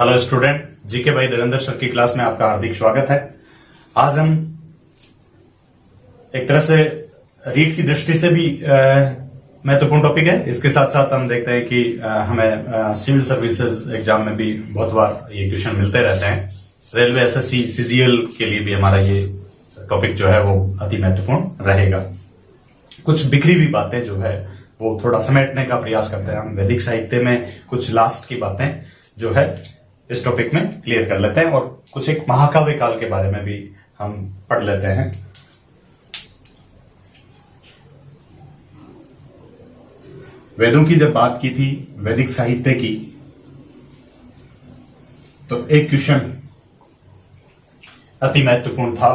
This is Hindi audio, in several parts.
हेलो स्टूडेंट, जीके भाई देवेंद्र सर की क्लास में आपका हार्दिक स्वागत है। आज हम एक तरह से रीट की दृष्टि से भी महत्वपूर्ण टॉपिक है। इसके साथ साथ हम देखते हैं कि हमें सिविल सर्विसेज एग्जाम में भी बहुत बार ये क्वेश्चन मिलते रहते हैं। रेलवे एसएससी सीजीएल के लिए भी हमारा ये टॉपिक जो है वो अति महत्वपूर्ण रहेगा। कुछ बिखरी हुई बातें जो है वो थोड़ा समेटने का प्रयास करते हैं हम। वैदिक साहित्य में कुछ लास्ट की बातें जो है इस टॉपिक में क्लियर कर लेते हैं और कुछ एक महाकाव्य काल के बारे में भी हम पढ़ लेते हैं। वेदों की जब बात की थी, वैदिक साहित्य की, तो एक क्वेश्चन अति महत्वपूर्ण था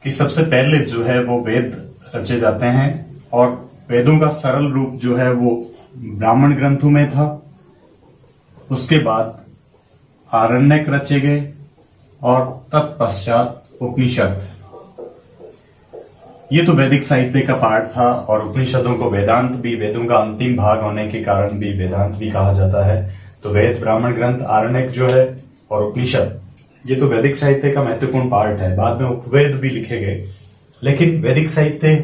कि सबसे पहले जो है वो वेद रचे जाते हैं और वेदों का सरल रूप जो है वो ब्राह्मण ग्रंथों में था। उसके बाद आरण्यक रचे गए और तत्पश्चात उपनिषद। ये तो वैदिक साहित्य का पार्ट था और उपनिषदों को वेदांत भी, वेदों का अंतिम भाग होने के कारण भी वेदांत भी कहा जाता है। तो वेद, ब्राह्मण ग्रंथ, आरण्यक जो है और उपनिषद, ये तो वैदिक साहित्य का महत्वपूर्ण पार्ट है। बाद में उपवेद भी लिखे गए, लेकिन वैदिक साहित्य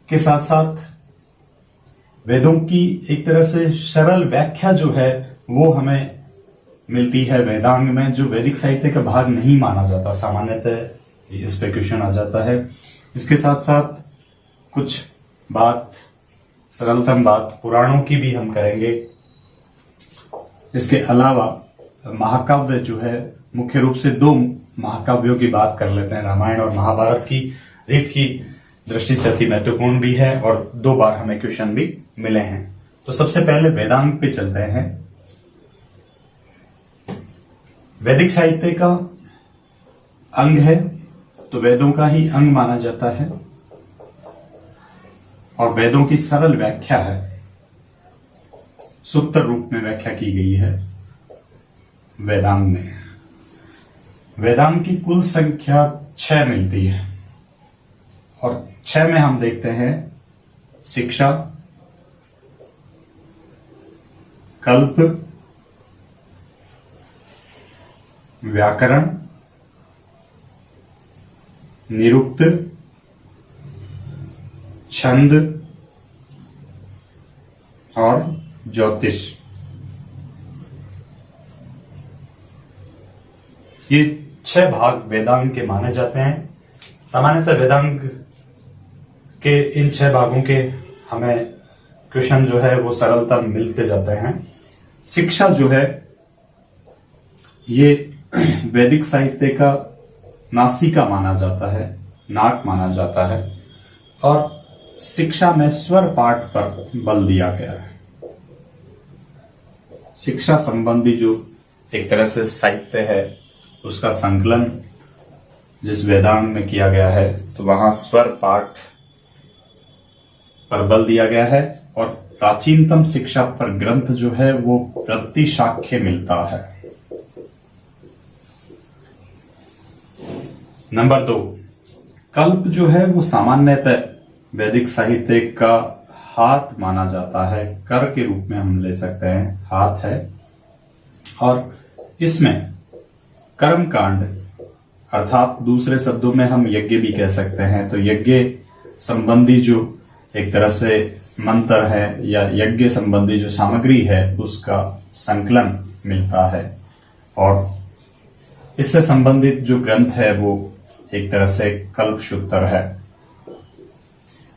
के साथ साथ वेदों की एक तरह से सरल व्याख्या जो है वो हमें मिलती है वेदांग में, जो वैदिक साहित्य का भाग नहीं माना जाता। सामान्यतः इस पे क्वेश्चन आ जाता है। इसके साथ साथ कुछ बात, सरलतम बात पुराणों की भी हम करेंगे। इसके अलावा महाकाव्य जो है, मुख्य रूप से दो महाकाव्यों की बात कर लेते हैं, रामायण और महाभारत की। रीट की दृष्टि से अति महत्वपूर्ण भी है और दो बार हमें क्वेश्चन भी मिले हैं। तो सबसे पहले वेदांग पे चलते हैं। वैदिक साहित्य का अंग है तो वेदों का ही अंग माना जाता है और वेदों की सरल व्याख्या है, सूत्र रूप में व्याख्या की गई है वेदांग में। वेदांग की कुल संख्या 6 मिलती है और 6 में हम देखते हैं शिक्षा, कल्प, व्याकरण, निरुक्त, छंद और ज्योतिष। ये 6 भाग वेदांग के माने जाते हैं। सामान्यतः वेदांग के इन 6 भागों के हमें क्वेश्चन जो है वो सरलतम मिलते जाते हैं। शिक्षा जो है ये वैदिक साहित्य का नासिका माना जाता है, नाक माना जाता है और शिक्षा में स्वर पाठ पर बल दिया गया है। शिक्षा संबंधी जो एक तरह से साहित्य है उसका संकलन जिस वेदांग में किया गया है, तो वहां स्वर पाठ पर बल दिया गया है और प्राचीनतम शिक्षा पर ग्रंथ जो है वो प्रतिशाख्य मिलता है। नंबर 2, कल्प जो है वो सामान्यतः वैदिक साहित्य का हाथ माना जाता है, कर के रूप में हम ले सकते हैं, हाथ है। और इसमें कर्मकांड अर्थात दूसरे शब्दों में हम यज्ञ भी कह सकते हैं, तो यज्ञ संबंधी जो एक तरह से मंत्र है या यज्ञ संबंधी जो सामग्री है उसका संकलन मिलता है और इससे संबंधित जो ग्रंथ है वो एक तरह से कल्पसूत्र है।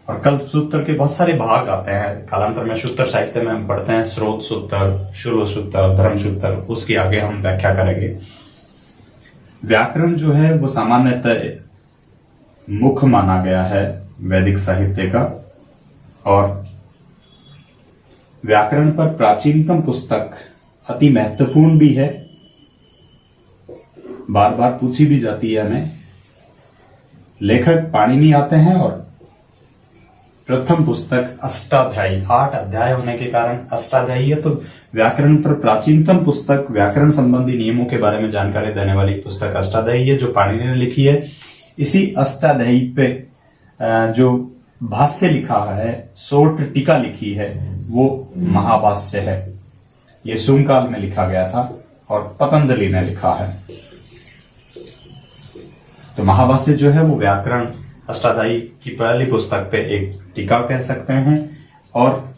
और कल्पसूत्र के बहुत सारे भाग आते हैं। कालांतर में सूत्र साहित्य में हम पढ़ते हैं स्रोत सूत्र, शुल्ब सूत्र, धर्म सूत्र, उसकी आगे हम व्याख्या करेंगे। व्याकरण जो है वो सामान्यतः मुख्य माना गया है वैदिक साहित्य का और व्याकरण पर प्राचीनतम पुस्तक अति महत्वपूर्ण भी है, बार बार पूछी भी जाती है हमें। लेखक पाणिनि आते हैं और प्रथम पुस्तक अष्टाध्यायी, 8 अध्याय होने के कारण अष्टाध्यायी है। तो व्याकरण पर प्राचीनतम पुस्तक, व्याकरण संबंधी नियमों के बारे में जानकारी देने वाली पुस्तक अष्टाध्यायी है जो पाणिनि ने लिखी है। इसी अष्टाध्यायी पे जो भाष्य लिखा है, सोट टीका लिखी है, वो महाभाष्य है। ये सुंग काल में लिखा गया था और पतंजलि ने लिखा है। तो महाभाष्य जो है वो व्याकरण अष्टाध्यायी की पहली पुस्तक पे एक टीका कह सकते हैं, और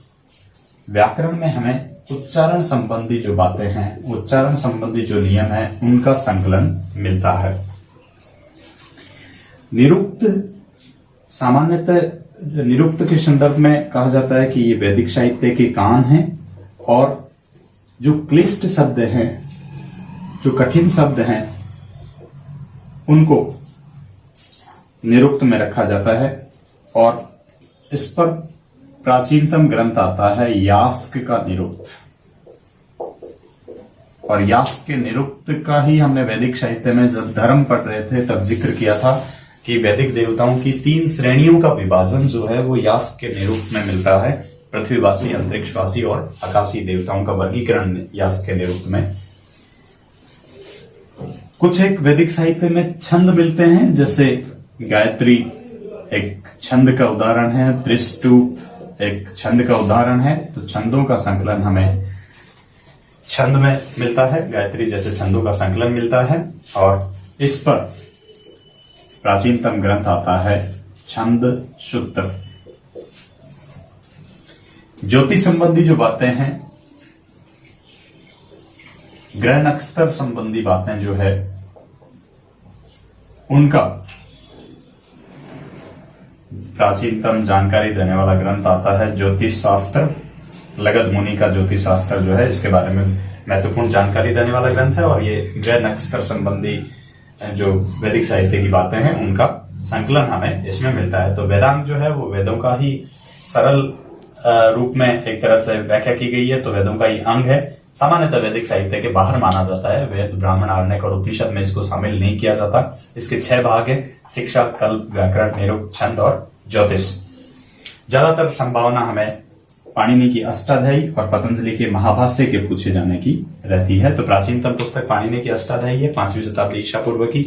व्याकरण में हमें उच्चारण संबंधी जो बातें हैं, उच्चारण संबंधी जो नियम है, उनका संकलन मिलता है। निरुक्त सामान्यतः निरुक्त के संदर्भ में कहा जाता है कि ये वैदिक साहित्य के कान हैं, और जो क्लिष्ट शब्द हैं, जो कठिन शब्द हैं, उनको निरुक्त में रखा जाता है। और इस पर प्राचीनतम ग्रंथ आता है यास्क का निरुक्त, और यास्क के निरुक्त का ही हमने वैदिक साहित्य में जब धर्म पढ़ रहे थे तब जिक्र किया था कि वैदिक देवताओं की 3 श्रेणियों का विभाजन जो है वो यास्क के निरुक्त में मिलता है। पृथ्वीवासी, अंतरिक्षवासी और आकाशीय देवताओं का वर्गीकरण यास्क के निरुक्त में। कुछ एक वैदिक साहित्य में छंद मिलते हैं, जैसे गायत्री एक छंद का उदाहरण है, त्रिस्तूप एक छंद का उदाहरण है। तो छंदों का संकलन हमें छंद में मिलता है, गायत्री जैसे छंदों का संकलन मिलता है। और इस पर प्राचीनतम ग्रंथ आता है छंद सूत्र। ज्योतिष संबंधी जो बातें हैं, ग्रह नक्षत्र संबंधी बातें जो है, उनका प्राचीनतम जानकारी देने वाला ग्रंथ आता है ज्योतिष शास्त्र। लगद मुनि का ज्योतिष शास्त्र जो है, इसके बारे में महत्वपूर्ण जानकारी देने वाला ग्रंथ है। और ये ग्रह नक्षत्र संबंधी जो वैदिक साहित्य की बातें हैं, उनका संकलन हमें इसमें मिलता है। तो वेदांग जो है वो वेदों का ही सरल रूप में एक तरह से व्याख्या की गई है, तो वेदों का ही अंग है। सामान्यतः वैदिक साहित्य के बाहर माना जाता है। वेद, ब्राह्मण, आरण्यक और उपनिषद में इसको शामिल नहीं किया जाता। इसके 6 भाग है: शिक्षा, कल्प, व्याकरण, निरुक्त, छंद और ज्योतिष। ज्यादातर संभावना हमें पाणिनि की अष्टाध्यायी और पतंजलि के महाभाष्य के पूछे जाने की रहती है। तो प्राचीनतम पुस्तक पाणिनि की अष्टाध्यायी है, 5वीं शताब्दी ईसा पूर्व की।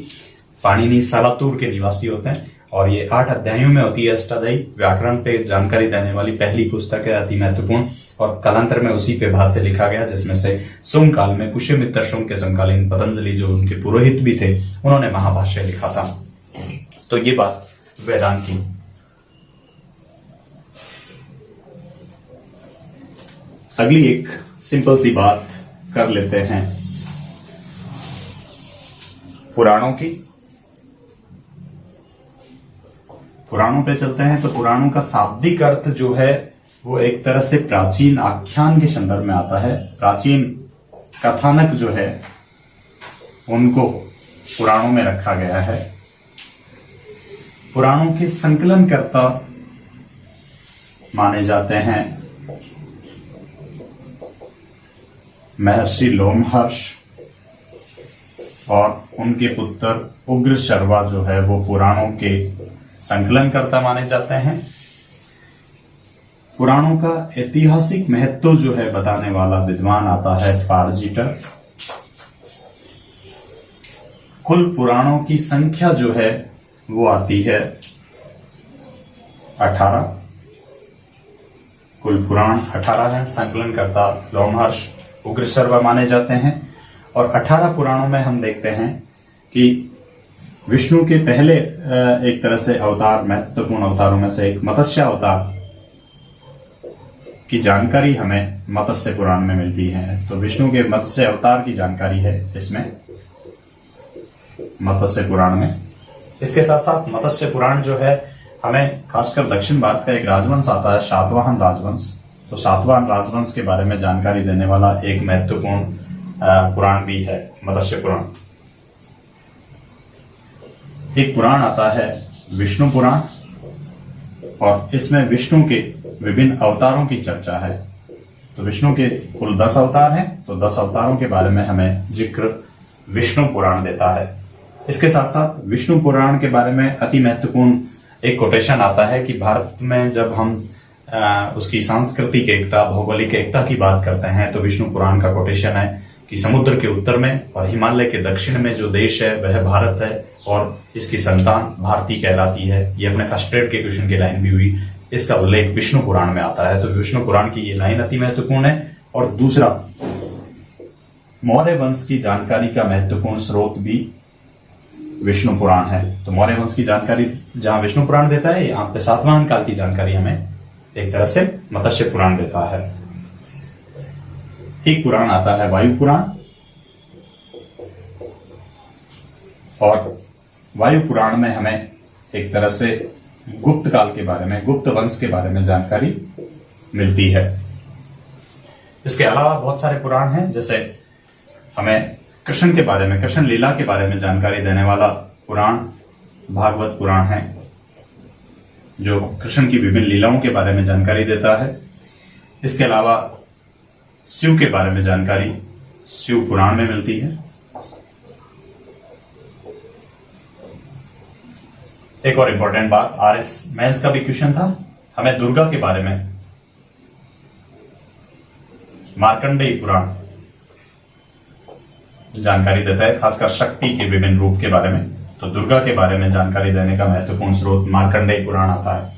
पाणिनि सालातूर के निवासी होते हैं और ये 8 अध्यायों में होती है अष्टाध्यायी। व्याकरण पे जानकारी देने वाली पहली पुस्तक है, अति महत्वपूर्ण। और कालांतर में उसी पे भाष्य लिखा गया, जिसमें से शुंग काल में पुष्यमित्र शुंग के समकालीन पतंजलि जो उनके पुरोहित भी थे, उन्होंने महाभाष्य लिखा था। तो ये बात वेदांत की। अगली एक सिंपल सी बात कर लेते हैं पुराणों की। पुराणों पे चलते हैं। तो पुराणों का शाब्दिक अर्थ जो है वो एक तरह से प्राचीन आख्यान के संदर्भ में आता है। प्राचीन कथानक जो है उनको पुराणों में रखा गया है। पुराणों के संकलनकर्ता माने जाते हैं महर्षि लोमहर्ष, और उनके पुत्र उग्र शर्वा जो है वो पुराणों के संकलनकर्ता माने जाते हैं। पुराणों का ऐतिहासिक महत्व जो है बताने वाला विद्वान आता है पारजिटर। कुल पुराणों की संख्या जो है वो आती है 18। कुल पुराण 18 है। संकलनकर्ता लोमहर्ष, उग्र शर्वा माने जाते हैं। और 18 पुराणों में हम देखते हैं कि विष्णु के पहले एक तरह से अवतार, महत्वपूर्ण अवतारों में से एक मत्स्य अवतार की जानकारी हमें मत्स्य पुराण में मिलती है। तो विष्णु के मत्स्य अवतार की जानकारी है इसमें, मत्स्य पुराण में। इसके साथ साथ मत्स्य पुराण जो है हमें खासकर दक्षिण भारत का एक राजवंश आता है, सातवाहन राजवंश। तो सातवाहन राजवंश के बारे में जानकारी देने वाला एक महत्वपूर्ण पुराण भी है मत्स्य पुराण। एक पुराण आता है विष्णु पुराण, और इसमें विष्णु के विभिन्न अवतारों की चर्चा है। तो विष्णु के कुल 10 अवतार हैं, तो 10 अवतारों के बारे में हमें जिक्र विष्णु पुराण देता है। इसके साथ साथ विष्णु पुराण के बारे में अति महत्वपूर्ण एक कोटेशन आता है कि भारत में जब हम उसकी सांस्कृतिक एकता, भौगोलिक एकता की बात करते हैं, तो विष्णु पुराण का कोटेशन है कि समुद्र के उत्तर में और हिमालय के दक्षिण में जो देश है वह भारत है, और इसकी संतान भारती कहलाती है। ये अपने फर्स्ट ग्रेड के क्वेश्चन की लाइन भी हुई, इसका उल्लेख विष्णु पुराण में आता है। तो विष्णु पुराण की ये लाइन अति महत्वपूर्ण है। और दूसरा, मौर्य वंश की जानकारी का महत्वपूर्ण स्रोत भी विष्णु पुराण है। तो मौर्य वंश की जानकारी जहां विष्णु पुराण देता है, यहां पे सातवाहन काल की जानकारी हमें एक तरह से मत्स्य पुराण देता है। एक पुराण आता है वायु पुराण, और वायु पुराण में हमें एक तरह से गुप्त काल के बारे में, गुप्त वंश के बारे में जानकारी मिलती है। इसके अलावा बहुत सारे पुराण हैं, जैसे हमें कृष्ण के बारे में, कृष्ण लीला के बारे में जानकारी देने वाला पुराण भागवत पुराण है, जो कृष्ण की विभिन्न लीलाओं के बारे में जानकारी देता है। इसके अलावा शिव के बारे में जानकारी शिव पुराण में मिलती है। एक और इंपॉर्टेंट बात, RS मेंस का भी क्वेश्चन था, हमें दुर्गा के बारे में मार्कंडेय पुराण जानकारी देता है, खासकर शक्ति के विभिन्न रूप के बारे में। तो दुर्गा के बारे में जानकारी देने का महत्वपूर्ण स्रोत मार्कंडेय पुराण आता है।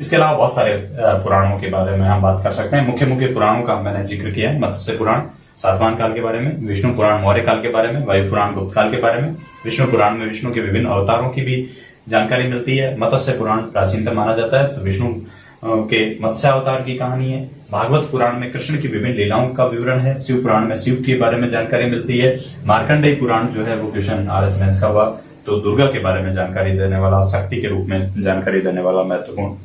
इसके अलावा बहुत सारे पुराणों के बारे में हम बात कर सकते हैं। मुख्य मुख्य पुराणों का मैंने जिक्र किया है। मत्स्य पुराण सातवाहन काल के बारे में, विष्णु पुराण मौर्य काल के बारे में, वायु पुराण गुप्त काल के बारे में, विष्णु पुराण में विष्णु के विभिन्न अवतारों की भी जानकारी मिलती है। मत्स्य पुराण प्राचीनतम माना जाता है, तो विष्णु के मत्स्य अवतार की कहानी है। भागवत पुराण में कृष्ण की विभिन्न लीलाओं का विवरण है। शिव पुराण में शिव के बारे में जानकारी मिलती है। मार्कंडेय पुराण जो है वो क्वेश्चन RS मेंस का हुआ, तो दुर्गा के बारे में जानकारी देने वाला, शक्ति के रूप में जानकारी देने वाला महत्वपूर्ण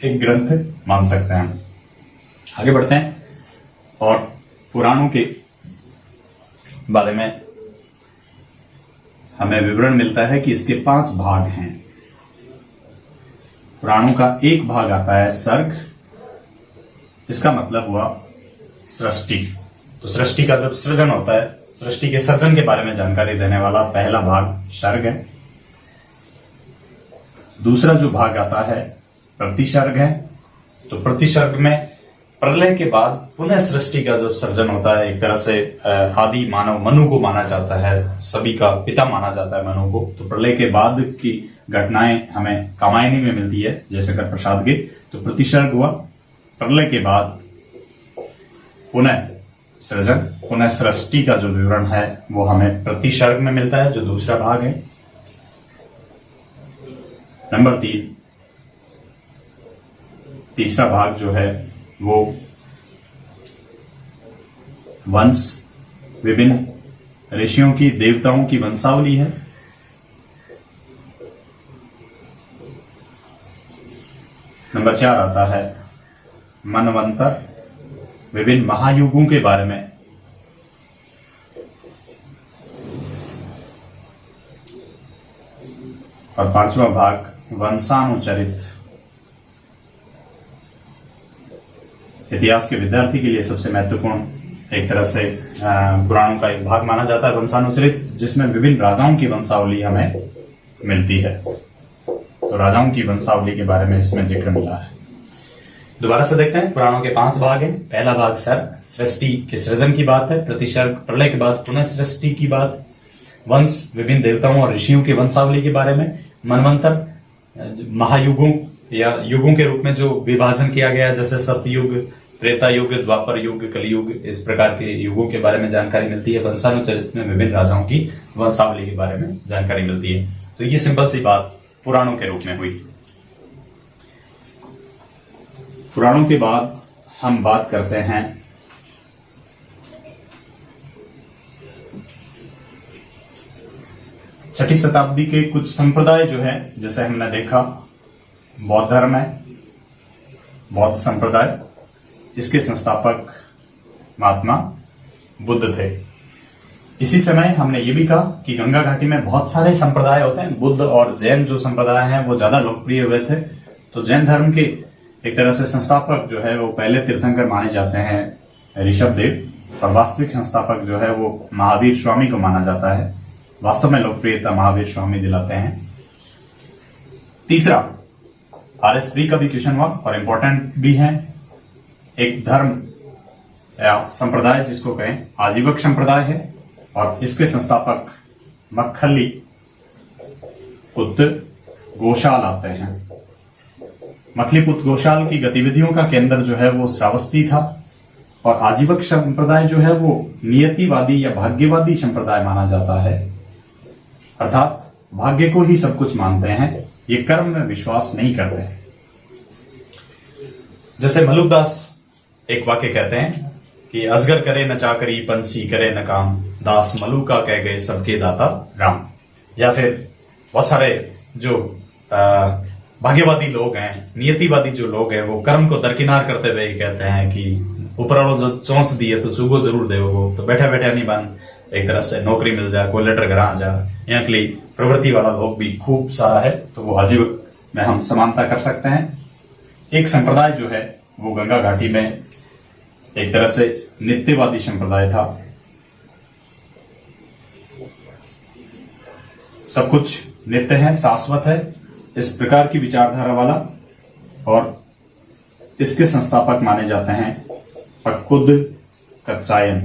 एक ग्रंथ मान सकते हैं। आगे बढ़ते हैं और पुराणों के बारे में हमें विवरण मिलता है कि इसके 5 भाग हैं। पुराणों का एक भाग आता है सर्ग, इसका मतलब हुआ सृष्टि। तो सृष्टि का जब सृजन होता है, सृष्टि के सर्जन के बारे में जानकारी देने वाला पहला भाग सर्ग है। दूसरा जो भाग आता है प्रतिसर्ग है। तो प्रतिसर्ग में प्रलय के बाद पुनः सृष्टि का जब सर्जन होता है, एक तरह से आदि मानव मनु को माना जाता है, सभी का पिता माना जाता है मनु को। तो प्रलय के बाद की घटनाएं हमें कामायनी में मिलती है, जैसे कर प्रसाद के। तो प्रतिसर्ग हुआ प्रलय के बाद पुनः सृजन, पुनः सृष्टि का जो विवरण है वो हमें प्रतिसर्ग में मिलता है, जो दूसरा भाग है। नंबर 3, तीसरा भाग जो है वो वंश, विभिन्न ऋषियों की, देवताओं की वंशावली है। नंबर 4 आता है मनवंतर, विभिन्न महायुगों के बारे में। और 5वां भाग वंशानुचरित। इतिहास के विद्यार्थी के लिए सबसे महत्वपूर्ण एक तरह से पुराणों का एक भाग माना जाता है वंशानुचरित, जिसमें विभिन्न राजाओं की वंशावली हमें मिलती है। तो राजाओं की वंशावली के बारे में इसमें जिक्र मिला है। दोबारा से देखते हैं, पुराणों के 5 भाग हैं। पहला भाग सर्ग, सृष्टि के सृजन की बात है। प्रतिसर्ग प्रलय के बाद पुनः सृष्टि की बात। वंश, विभिन्न देवताओं और ऋषियों की वंशावली के बारे में। मनवंतर, महायुगों या युगों के रूप में जो विभाजन किया गया, जैसे सतयुग, त्रेता युग, द्वापर युग, कलयुग, इस प्रकार के युगों के बारे में जानकारी मिलती है। वंशानुचरित में विभिन्न राजाओं की वंशावली के बारे में जानकारी मिलती है। तो ये सिंपल सी बात पुराणों के रूप में हुई। पुराणों के बाद हम बात करते हैं छठी शताब्दी के कुछ संप्रदाय जो है, जैसे हमने देखा बौद्ध धर्म है, बौद्ध संप्रदाय, इसके संस्थापक महात्मा बुद्ध थे। इसी समय हमने ये भी कहा कि गंगा घाटी में बहुत सारे संप्रदाय होते हैं। बुद्ध और जैन जो संप्रदाय हैं वो ज्यादा लोकप्रिय हुए थे। तो जैन धर्म के एक तरह से संस्थापक जो है वो पहले तीर्थंकर माने जाते हैं ऋषभदेव, और वास्तविक संस्थापक जो है वो महावीर स्वामी को माना जाता है। वास्तव में लोकप्रियता महावीर स्वामी दिलाते हैं। तीसरा RS प्री का भी क्वेश्चन हुआ और इंपॉर्टेंट भी है। एक धर्म या संप्रदाय जिसको कहें आजीवक संप्रदाय है, और इसके संस्थापक मक्खली पुत्र गोशाल आते हैं। मखलीपुत्र गोशाल की गतिविधियों का केंद्र जो है वो श्रावस्ती था। और आजीवक संप्रदाय जो है वो नियतिवादी या भाग्यवादी संप्रदाय माना जाता है, अर्थात भाग्य को ही सब कुछ मानते हैं, ये कर्म में विश्वास नहीं करते हैं। जैसे मलुकदास एक वाक्य कहते हैं कि अजगर करे न चाकरी, पंछी करे न काम, दास मलुका कह गए सबके दाता राम। या फिर बहुत सारे जो भाग्यवादी लोग हैं, नियतिवादी जो लोग हैं, वो कर्म को दरकिनार करते हुए ही कहते हैं कि ऊपर वालों जो चौंस दिए तो चुगो जरूर देवो, तो बैठा बैठा नहीं बन, एक तरह से नौकरी मिल जाए, कोई लेटर घर आ जाए, यहाँ के लिए प्रवृत्ति वाला लोग भी खूब सारा है, तो वो आजीवक में हम समानता कर सकते हैं। एक संप्रदाय जो है वो गंगा घाटी में एक तरह से नित्यवादी संप्रदाय था, सब कुछ नित्य है, शाश्वत है, इस प्रकार की विचारधारा वाला, और इसके संस्थापक माने जाते हैं पक्कुद कच्चायन।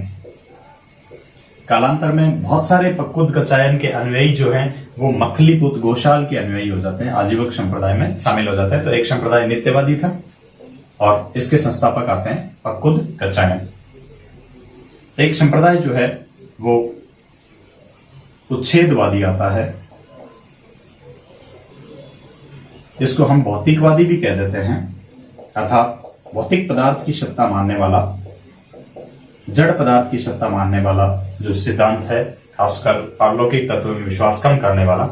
कालांतर में बहुत सारे पक्कुद कच्चायन के अनुयायी जो हैं वो मखलीपुत गोशाल के अनुयायी हो जाते हैं, आजीवक संप्रदाय में शामिल हो जाते हैं। तो एक संप्रदाय नित्यवादी था और इसके संस्थापक आते हैं पक्कुद कच्चायन। एक संप्रदाय जो है वो उच्छेदवादी आता है, जिसको हम भौतिकवादी भी कह देते हैं, अर्थात भौतिक पदार्थ की सत्ता मानने वाला, जड़ पदार्थ की सत्ता मानने वाला जो सिद्धांत है, खासकर पारलौकिक तत्व में विश्वास कम करने वाला।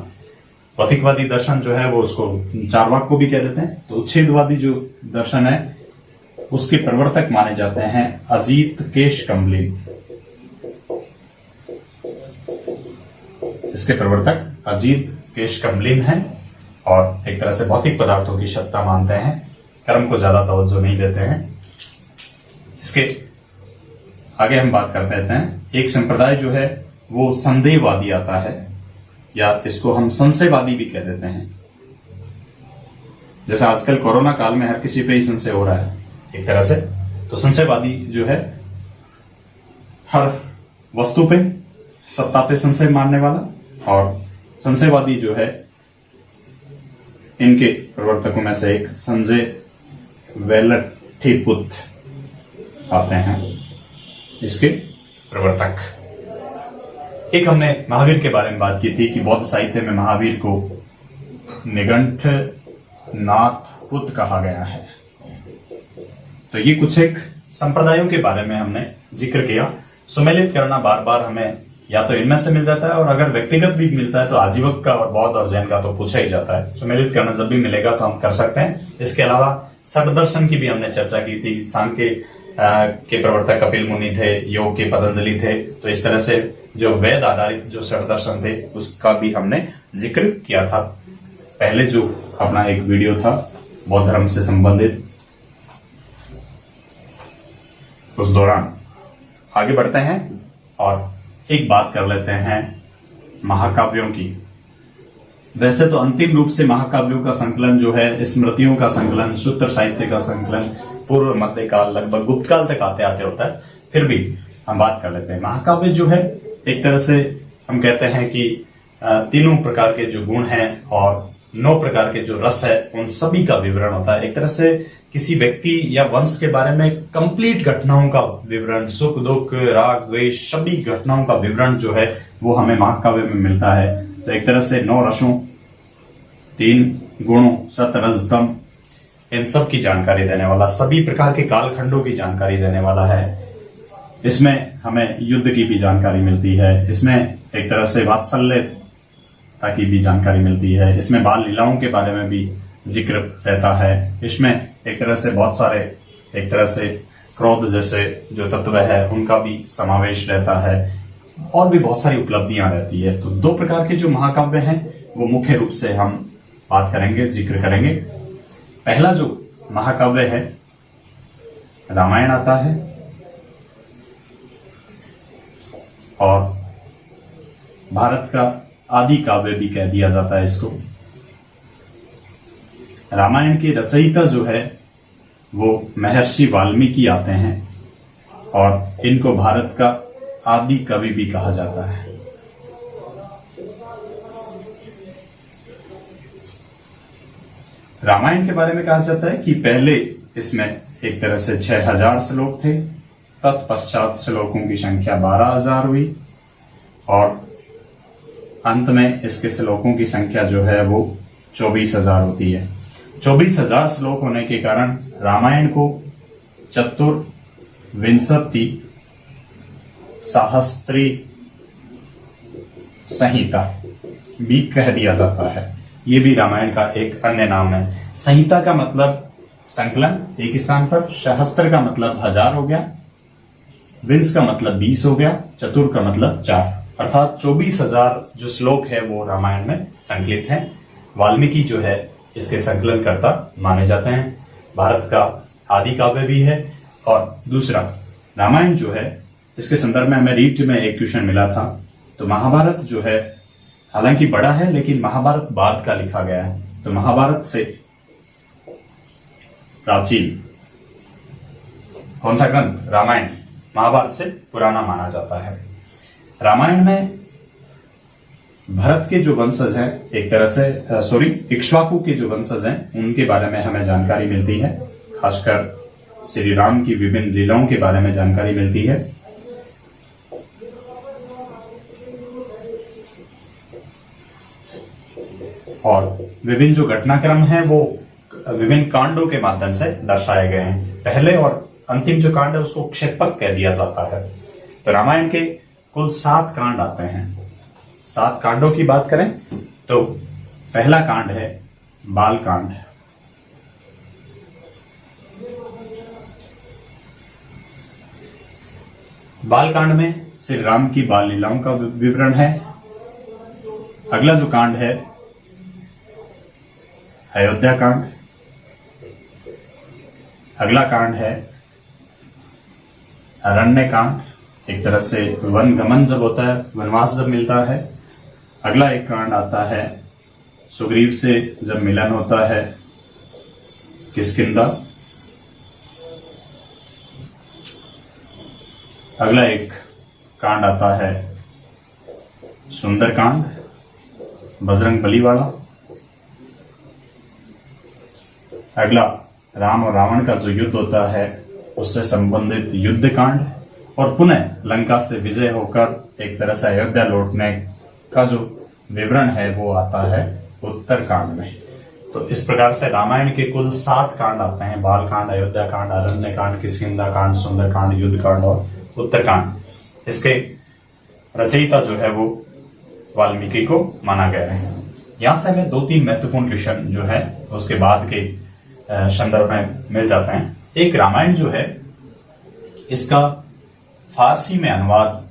भौतिकवादी दर्शन जो है वो उसको चार्वाक को भी कह देते हैं। तो उच्छेदवादी जो दर्शन है उसके प्रवर्तक माने जाते हैं अजीत केश कमलिन। इसके प्रवर्तक अजीत केश कमलिन हैं और एक तरह से भौतिक पदार्थों की सत्ता मानते हैं, कर्म को ज्यादा तवज्जो नहीं देते हैं। इसके आगे हम बात करते हैं, एक संप्रदाय जो है वो संदेहवादी आता है, या इसको हम संशयवादी भी कह देते हैं। जैसे आजकल कोरोना काल में हर किसी पे ही संशय हो रहा है एक तरह से, तो संशयवादी जो है हर वस्तु पे, सत्ता पे संशय मानने वाला, और संशयवादी जो है इनके प्रवर्तकों में से एक संजय वेलठीपुत आते हैं, इसके प्रवर्तक। एक हमने महावीर के बारे में बात की थी कि बौद्ध साहित्य में महावीर को निगंठ नाथ पुत कहा गया है। तो ये कुछ एक संप्रदायों के बारे में हमने जिक्र किया। सुमेलित करना बार बार हमें या तो इनमें से मिल जाता है, और अगर व्यक्तिगत भी मिलता है तो आजीवक का और बौद्ध और जैन का तो पूछा ही जाता है। सुमेलित करना जब भी मिलेगा तो हम कर सकते हैं। इसके अलावा षड दर्शन की भी हमने चर्चा की थी। सांख्य के प्रवर्तक कपिल मुनि थे, योग के पतंजलि थे, तो इस तरह से जो वेद आधारित जो षड दर्शन थे उसका भी हमने जिक्र किया था पहले, जो अपना एक वीडियो था बौद्ध धर्म से संबंधित, उस दौरान। आगे बढ़ते हैं और एक बात कर लेते हैं महाकाव्यों की। वैसे तो अंतिम रूप से महाकाव्यों का संकलन जो है, स्मृतियों का संकलन, सूत्र साहित्य का संकलन पूर्व मध्य काल लगभग गुप्त काल तक आते आते होता है, फिर भी हम बात कर लेते हैं। महाकाव्य जो है एक तरह से हम कहते हैं कि तीनों प्रकार के जो गुण हैं और 9 प्रकार के जो रस है उन सभी का विवरण होता है। एक तरह से किसी व्यक्ति या वंश के बारे में कंप्लीट घटनाओं का विवरण, सुख दुख राग द्वेष सभी घटनाओं का विवरण जो है वो हमें महाकाव्य में मिलता है। तो एक तरह से 9 रसों, 3 गुणों, सत रज तम, इन सब की जानकारी देने वाला, सभी प्रकार के कालखंडों की जानकारी देने वाला है। इसमें हमें युद्ध की भी जानकारी मिलती है, इसमें एक तरह से वात्सल्यता की भी जानकारी मिलती है, इसमें बाल लीलाओं के बारे में भी जिक्र रहता है, इसमें एक तरह से बहुत सारे एक तरह से क्रोध जैसे जो तत्व है उनका भी समावेश रहता है, और भी बहुत सारी उपलब्धियां रहती है। तो 2 प्रकार के जो महाकाव्य हैं वो मुख्य रूप से हम बात करेंगे, जिक्र करेंगे। पहला जो महाकाव्य है रामायण आता है, और भारत का आदि काव्य भी कह दिया जाता है इसको। रामायण के रचयिता जो है वो महर्षि वाल्मीकि आते हैं, और इनको भारत का आदि कवि भी कहा जाता है। रामायण के बारे में कहा जाता है कि पहले इसमें एक तरह से 6000 श्लोक थे, तत्पश्चात श्लोकों की संख्या 12,000 हुई और अंत में इसके श्लोकों की संख्या जो है वो 24,000 होती है। 24,000 श्लोक होने के कारण रामायण को चतुर्विंशति सहस्त्री संहिता भी कह दिया जाता है। ये भी रामायण का एक अन्य नाम है। संहिता का मतलब संकलन एक स्थान पर, सहस्त्र का मतलब 1000 हो गया, विंश का मतलब 20 हो गया, चतुर का मतलब 4, अर्थात 24,000 जो श्लोक है वो रामायण में संकलित हैं। वाल्मीकि जो है इसके संकलनकर्ता माने जाते हैं। भारत का आदि काव्य भी है। और दूसरा, रामायण जो है इसके संदर्भ में हमें रीट में एक क्वेश्चन मिला था। तो महाभारत जो है हालांकि बड़ा है लेकिन महाभारत बाद का लिखा गया है, तो महाभारत से प्राचीन कौन सा ग्रंथ? रामायण महाभारत से पुराना माना जाता है। रामायण में भरत के जो वंशज हैं, एक तरह से इक्ष्वाकु के जो वंशज हैं उनके बारे में हमें जानकारी मिलती है। खासकर श्री राम की विभिन्न लीलाओं के बारे में जानकारी मिलती है। और विभिन्न जो घटनाक्रम है वो विभिन्न कांडों के माध्यम से दर्शाए गए हैं। पहले और अंतिम जो कांड है उसको क्षेपक कह दिया जाता है। तो रामायण के कुल 7 कांड आते हैं। 7 कांडों की बात करें तो पहला कांड है बाल कांड। बाल कांड में श्री राम की बाल लीलाओं का विवरण है। अगला जो कांड है अयोध्या कांड। अगला कांड है अरण्य कांड, एक तरह से वन गमन जब होता है, वनवास जब मिलता है। अगला एक कांड आता है सुग्रीव से जब मिलन होता है, किष्किंधा। अगला एक कांड आता है सुंदर कांड, बजरंग बली वाला। अगला राम और रावण का जो युद्ध होता है उससे संबंधित युद्ध कांड। और पुनः लंका से विजय होकर एक तरह से अयोध्या लौटने का जो विवरण है वो आता है उत्तर कांड में। तो इस प्रकार से रामायण के कुल 7 कांड आते हैं। बाल कांड, अयोध्या कांड, अरण्य कांड, किष्किंधा कांड, सुंदर कांड, युद्ध कांड और उत्तर कांड। इसके रचयिता जो है वो वाल्मीकि को माना गया है। यहां से हमें 2-3 महत्वपूर्ण क्वेश्चन जो है उसके बाद के संदर्भ में मिल जाते हैं। एक, रामायण जो है इसका फारसी में अनुवाद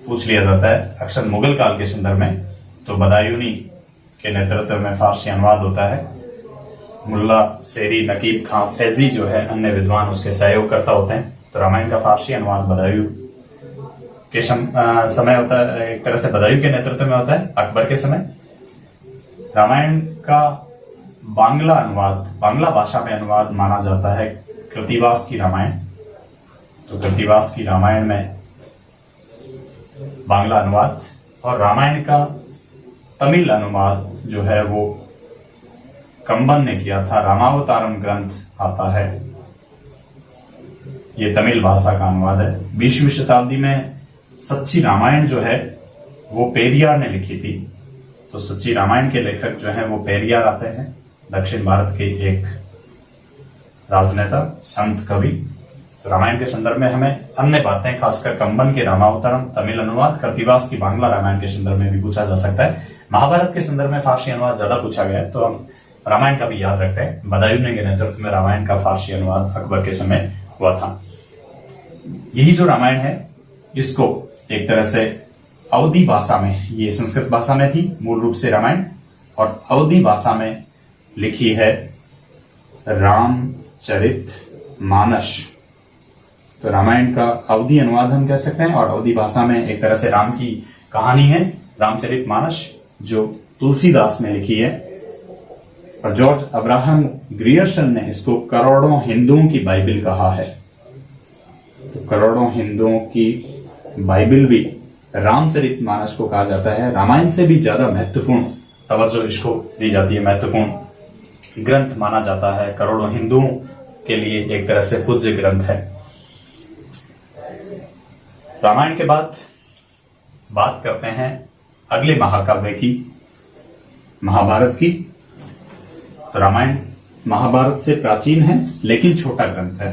पूछ लिया जाता है। अक्सर मुगल काल के संदर्भ में तो बदायूनी के नेतृत्व में फारसी अनुवाद होता है। मुल्ला शेरी, नकीब खां, फैजी जो है अन्य विद्वान उसके सहयोगकर्ता होते हैं। तो रामायण का फारसी अनुवाद बदायूं के समय होता है, एक तरह से बदायूं के नेतृत्व में होता है अकबर के समय। रामायण का बांग्ला अनुवाद, बांग्ला भाषा में अनुवाद माना जाता है कृतिवास की रामायण। तो कृतिवास की रामायण में बांग्ला अनुवाद। और रामायण का तमिल अनुवाद जो है वो कंबन ने किया था। रामावतारम ग्रंथ आता है, ये तमिल भाषा का अनुवाद है। 20वीं शताब्दी में सच्ची रामायण जो है वो पेरियार ने लिखी थी। तो सच्ची रामायण के लेखक जो है वो पेरियार आते हैं, दक्षिण भारत के एक राजनेता, संत, कवि। तो रामायण के संदर्भ में हमें अन्य बातें, खासकर कंबन के रामावतारम तमिल अनुवाद, कृतिवास की बांग्ला रामायण के संदर्भ में भी पूछा जा सकता है। महाभारत के संदर्भ में फारसी अनुवाद ज्यादा पूछा गया है तो हम रामायण का भी याद रखते हैं। बदायूं के नेतृत्व में रामायण का फारसी अनुवाद अकबर के समय हुआ था। यही जो रामायण है इसको एक तरह से अवधी भाषा में, ये संस्कृत भाषा में थी मूल रूप से रामायण, और अवधी भाषा में लिखी है रामचरित मानस। तो रामायण का अवधी अनुवाद हम कह सकते हैं और अवधी भाषा में एक तरह से राम की कहानी है रामचरित मानस, जो तुलसीदास ने लिखी है। और जॉर्ज अब्राहम ग्रियर्सन ने इसको करोड़ों हिंदुओं की बाइबिल कहा है। तो करोड़ों हिंदुओं की बाइबिल भी रामचरितमानस को कहा जाता है। रामायण से भी ज्यादा महत्वपूर्ण तवज्जो इसको दी जाती है, महत्वपूर्ण ग्रंथ माना जाता है। करोड़ों हिंदुओं के लिए एक तरह से पूज्य ग्रंथ है। रामायण के बाद बात करते हैं अगले महाकाव्य की, महाभारत की। तो रामायण महाभारत से प्राचीन है लेकिन छोटा ग्रंथ है।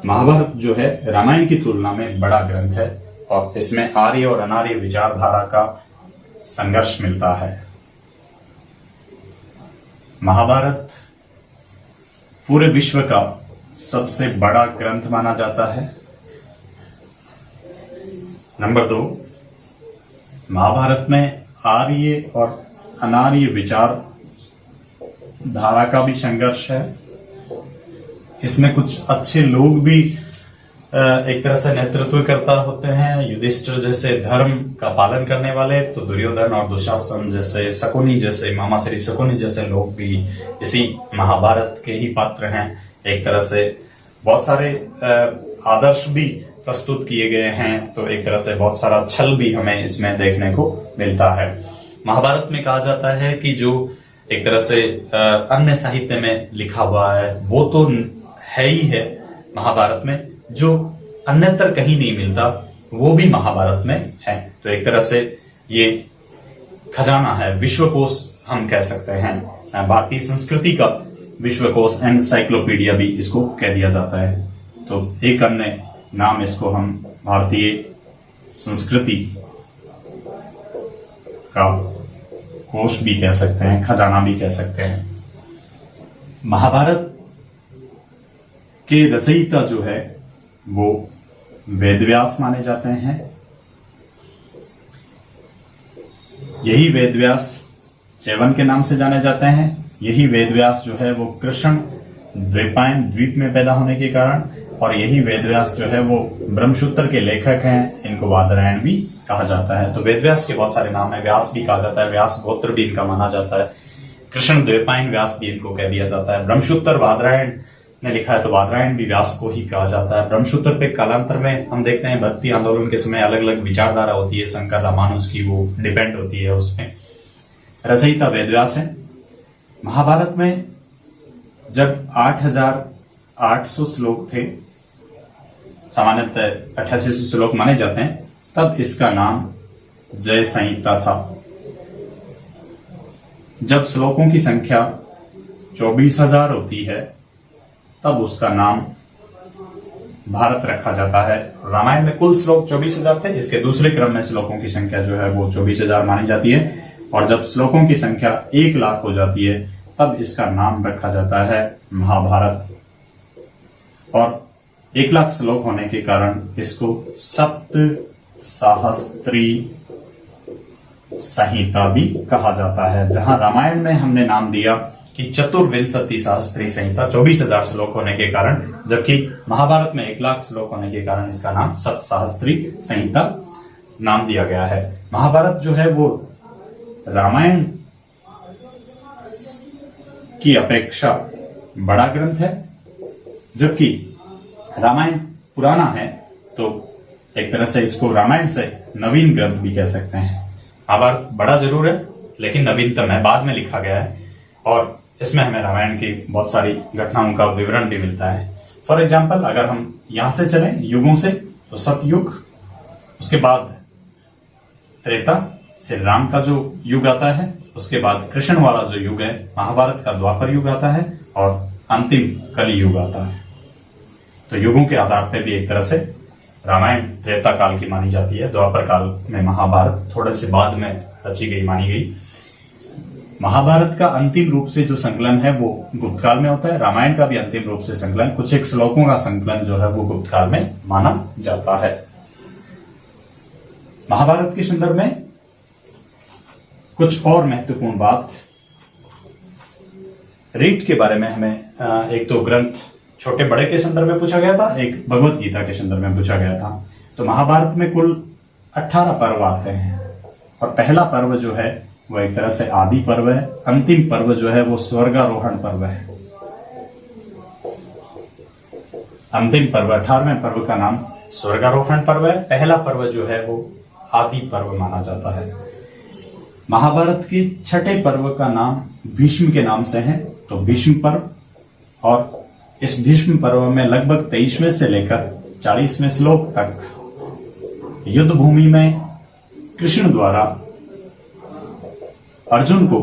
महाभारत जो है रामायण की तुलना में बड़ा ग्रंथ है और इसमें आर्य और अनार्य विचारधारा का संघर्ष मिलता है। महाभारत पूरे विश्व का सबसे बड़ा ग्रंथ माना जाता है। नंबर 2, महाभारत में आर्य और अनार्य विचार धारा का भी संघर्ष है। इसमें कुछ अच्छे लोग भी एक तरह से नेतृत्वकर्ता होते हैं, युधिष्ठिर जैसे धर्म का पालन करने वाले, तो दुर्योधन और दुशासन जैसे, शकुनी जैसे, मामा श्री शकुनी जैसे लोग भी इसी महाभारत के ही पात्र हैं। एक तरह से बहुत सारे आदर्श भी प्रस्तुत किए गए हैं, तो एक तरह से बहुत सारा छल भी हमें इसमें देखने को मिलता है। महाभारत में कहा जाता है कि जो एक तरह से अन्य साहित्य में लिखा हुआ है वो तो है ही है महाभारत में, जो अन्यत्र कहीं नहीं मिलता वो भी महाभारत में है। तो एक तरह से ये खजाना है, विश्वकोश हम कह सकते हैं। भारतीय संस्कृति का विश्वकोश, एनसाइक्लोपीडिया भी इसको कह दिया जाता है। तो एक अन्य नाम इसको हम भारतीय संस्कृति का कोश भी कह सकते हैं, खजाना भी कह सकते हैं। महाभारत के रचयिता जो है वो वेदव्यास माने जाते हैं। यही वेदव्यास च्यवन के नाम से जाने जाते हैं। यही वेदव्यास जो है वो कृष्ण द्वीपायन द्वीप में पैदा होने के कारण, और यही वेदव्यास जो है वो ब्रह्मसूत्र के लेखक हैं, इनको बादरायण भी कहा जाता है। तो वेदव्यास के बहुत सारे नाम है, व्यास भी कहा जाता है, व्यास गोत्र भी इनका माना जाता है, कृष्ण द्वीपायन व्यास भी इनको कह दिया जाता है। ब्रह्मसूत्र बादरायण ने लिखा है तो बादरायण भी व्यास को ही कहा जाता है। ब्रह्मसूत्र पे कालांतर में हम देखते हैं भक्ति आंदोलन के समय अलग अलग विचारधारा होती है, शंकर रामानुज की, वो डिपेंड होती है उसमें। रचयिता वेदव्यास है। महाभारत में जब 8,800 श्लोक थे, सामान्यतः 8800 श्लोक माने जाते हैं, तब इसका नाम जय संहिता था। जब श्लोकों की संख्या 24,000 होती है तब उसका नाम भारत रखा जाता है। रामायण में कुल श्लोक 24,000 थे, इसके दूसरे क्रम में श्लोकों की संख्या जो है वो 24,000 मानी जाती है। और जब श्लोकों की संख्या 1,00,000 हो जाती है तब इसका नाम रखा जाता है महाभारत। और 1,00,000 श्लोक होने के कारण इसको सप्त सहस्त्री संहिता भी कहा जाता है। जहां रामायण में हमने नाम दिया कि चतुर्विंशति सहस्त्री संहिता, 24,000 श्लोक होने के कारण, जबकि महाभारत में 1,00,000 श्लोक होने के कारण इसका नाम सप्त सहस्त्री संहिता नाम दिया गया है। महाभारत जो है वो रामायण की अपेक्षा बड़ा ग्रंथ है, जबकि रामायण पुराना है तो एक तरह से इसको रामायण से नवीन ग्रंथ भी कह सकते हैं। महाभारत बड़ा जरूर है लेकिन नवीनतम है, बाद में लिखा गया है, और इसमें हमें रामायण की बहुत सारी घटनाओं का विवरण भी मिलता है। फॉर एग्जाम्पल, अगर हम यहां से चलें युगों से, तो सतयुग, उसके बाद त्रेता, श्री राम का जो युग आता है, उसके बाद कृष्ण वाला जो युग है महाभारत का द्वापर युग आता है, और अंतिम कली युग आता है। तो युगों के आधार पर भी एक तरह से रामायण त्रेता काल की मानी जाती है, द्वापर काल में महाभारत थोड़े से बाद में रची गई मानी गई। महाभारत का अंतिम रूप से जो संकलन है वो गुप्त काल में होता है। रामायण का भी अंतिम रूप से संकलन, कुछ एक श्लोकों का संकलन जो है वो गुप्त काल में माना जाता है। महाभारत के संदर्भ में कुछ और महत्वपूर्ण बात, रीट के बारे में हमें एक तो ग्रंथ छोटे बड़े के संदर्भ में पूछा गया था, एक भगवत गीता के संदर्भ में पूछा गया था। तो महाभारत में कुल 18 पर्व आते हैं, और पहला पर्व जो है वो एक तरह से आदि पर्व है, अंतिम पर्व जो है वो स्वर्गारोहण पर्व है। अंतिम पर्व 18वें पर्व का नाम स्वर्गारोहण पर्व है, पहला पर्व जो है वो आदि पर्व माना जाता है। महाभारत के छठे पर्व का नाम भीष्म के नाम से है, तो भीष्म पर्व, और इस भीष्म पर्व में लगभग 23वें से लेकर 40वें श्लोक तक युद्ध भूमि में कृष्ण द्वारा अर्जुन को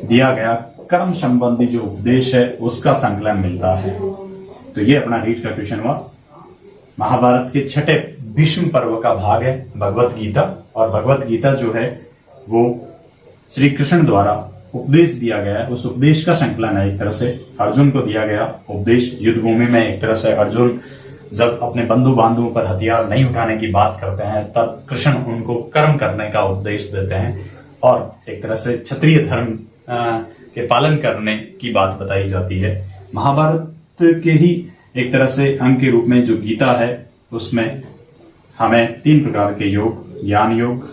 दिया गया कर्म संबंधी जो उपदेश है उसका संकलन मिलता है। तो ये अपना रीड का क्वेश्चन हुआ। महाभारत के छठे भीष्म पर्व का भाग है भगवत गीता, और भगवत गीता जो है वो श्री कृष्ण द्वारा उपदेश दिया गया है, उस उपदेश का संकलन है। एक तरह से अर्जुन को दिया गया उपदेश युद्ध भूमि में। एक तरह से अर्जुन जब अपने बंधु बांधवों पर हथियार नहीं उठाने की बात करते हैं तब कृष्ण उनको कर्म करने का उपदेश देते हैं, और एक तरह से क्षत्रिय धर्म के पालन करने की बात बताई जाती है। महाभारत के ही एक तरह से अंग के रूप में जो गीता है उसमें हमें 3 प्रकार के योग, ज्ञान योग,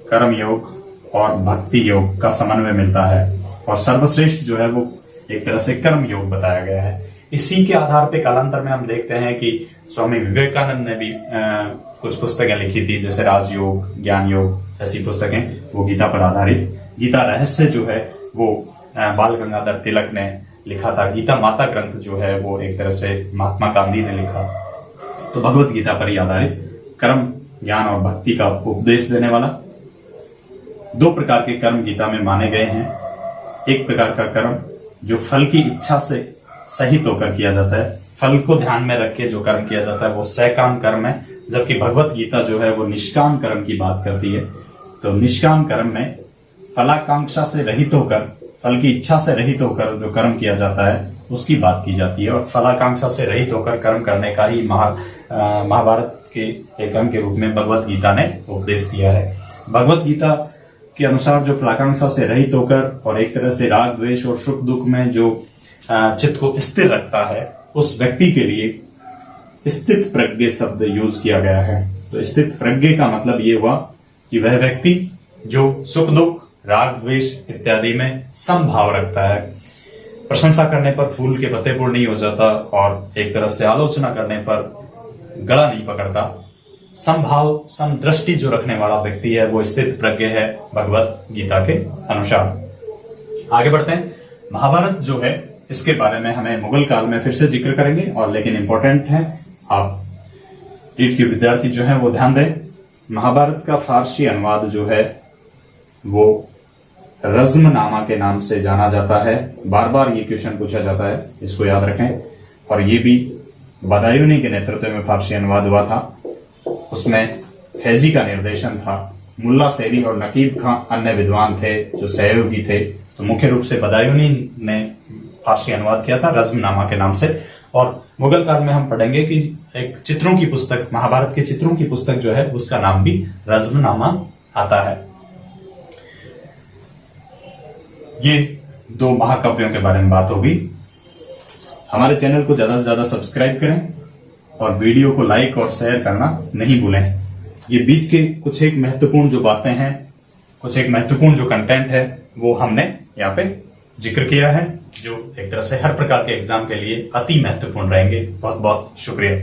कर्म योग और भक्ति योग का समन्वय मिलता है, और सर्वश्रेष्ठ जो है वो एक तरह से कर्म योग बताया गया है। इसी के आधार पे कालांतर में हम देखते हैं कि स्वामी विवेकानंद ने भी कुछ पुस्तकें लिखी थी, जैसे राजयोग, ज्ञान योग, ऐसी पुस्तकें वो गीता पर आधारित। गीता रहस्य जो है वो बाल गंगाधर तिलक ने लिखा था। गीता माता ग्रंथ जो है वो एक तरह से महात्मा गांधी ने लिखा। तो भगवत गीता पर ही आधारित कर्म, ज्ञान और भक्ति का उपदेश देने वाला 2 प्रकार के कर्म गीता में माने गए हैं। एक प्रकार का कर्म जो फल की इच्छा से सहित होकर किया जाता है, फल को ध्यान में रख के जो कर्म किया जाता है वो सकाम कर्म है, जबकि भगवत गीता जो है वो निष्काम कर्म की बात करती है। तो निष्काम कर्म में फलाकांक्षा से रहित होकर, फल की इच्छा से रहित होकर जो कर्म किया जाता है उसकी बात की जाती है, और फलाकांक्षा से रहित होकर कर्म करने का ही महाभारत के एक अंग के रूप में भगवत गीता ने उपदेश दिया है। भगवत गीता के अनुसार जो फलाकांक्षा से रहित होकर और एक तरह से राग द्वेष और सुख दुख में जो चित्त को स्थिर रखता है उस व्यक्ति के लिए स्थित प्रज्ञ शब्द यूज किया गया है। तो स्थित प्रज्ञ का मतलब ये हुआ कि वह व्यक्ति जो सुख दुख, राग द्वेष इत्यादि में समभाव रखता है, प्रशंसा करने पर फूल के पत्ते नहीं हो जाता और एक तरह से आलोचना करने पर गला नहीं पकड़ता। समभाव, समदृष्टि जो रखने वाला व्यक्ति है वो स्थित प्रज्ञ है भगवत गीता के अनुसार। आगे बढ़ते हैं। महाभारत जो है इसके बारे में हमें मुगल काल में फिर से जिक्र करेंगे, और लेकिन इंपॉर्टेंट है आप रीट के विद्यार्थी जो है वो ध्यान दें। महाभारत का फारसी अनुवाद जो है वो रज़्मनामा के नाम से जाना जाता है। बार बार ये क्वेश्चन पूछा जाता है, इसको याद रखें। और ये भी बदायूनी के नेतृत्व में फारसी अनुवाद हुआ था। उसमें फैजी का निर्देशन था, मुल्ला शेरी और नकीब खां अन्य विद्वान थे जो सहयोगी थे। तो मुख्य रूप से बदायूनी ने फारसी अनुवाद किया था रज़्मनामा के नाम से। और मुगल काल में हम पढ़ेंगे कि एक चित्रों की पुस्तक, महाभारत के चित्रों की पुस्तक जो है उसका नाम भी रज़्मनामा आता है। ये 2 महाकाव्यों के बारे में बात होगी। हमारे चैनल को ज्यादा से ज्यादा सब्सक्राइब करें और वीडियो को लाइक और शेयर करना नहीं भूलें। ये बीच के कुछ एक महत्वपूर्ण जो बातें हैं, कुछ एक महत्वपूर्ण जो कंटेंट है वो हमने यहाँ पे जिक्र किया है, जो एक तरह से हर प्रकार के एग्जाम के लिए अति महत्वपूर्ण रहेंगे। बहुत बहुत शुक्रिया।